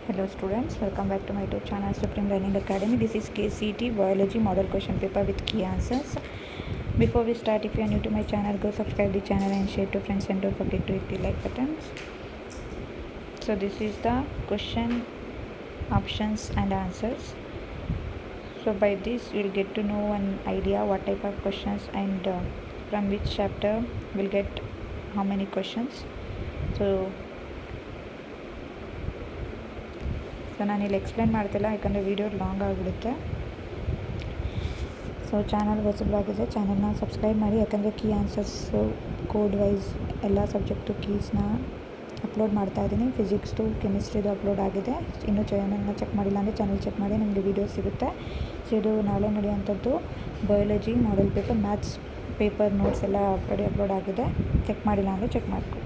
Hello students, welcome back to my YouTube channel Supreme Learning Academy. This is KCET Biology Model Question Paper with key answers. Before we start, if you are new to my channel, go subscribe the channel and share to friends and don't forget to hit the like buttons. So this is the question, options and answers. So by this we'll get to know an idea what type of questions and from which chapter we'll get how many questions. So ನಾನಿಲ್ಲಿ explain ಮಾಡ್ತಿಲ್ಲ, ಯಾಕಂದರೆ video long ಆಗಿಬಿಡುತ್ತೆ. So ಚಾನಲ್ಗೆ ಹೊಸಬಾಗಿದೆ, ಚಾನಲ್ನ subscribe ಮಾಡಿ, ಯಾಕಂದರೆ key answers code wise ಎಲ್ಲ subject ಕೀಸ್ನ upload ಮಾಡ್ತಾಯಿದ್ದೀನಿ. ಫಿಸಿಕ್ಸ್ದು ಕೆಮಿಸ್ಟ್ರಿದು ಅಪ್ಲೋಡ್ ಆಗಿದೆ. ಇನ್ನೂ ಚಾನಲ್ನ ಚೆಕ್ ಮಾಡಿಲ್ಲ ಅಂದರೆ ಚಾನಲ್ ಚೆಕ್ ಮಾಡಿ, ನಿಮಗೆ ವೀಡಿಯೋ ಸಿಗುತ್ತೆ. ಸೊ ಇದು ನಾಳೆ ನಡೆಯುವಂಥದ್ದು biology model paper, maths paper notes ಎಲ್ಲ ಅಪ್ಲೋಡ್ ಆಗಿದೆ. ಚೆಕ್ ಮಾಡಿಲ್ಲ ಅಂದರೆ ಚೆಕ್ ಮಾಡ್ಕೊ.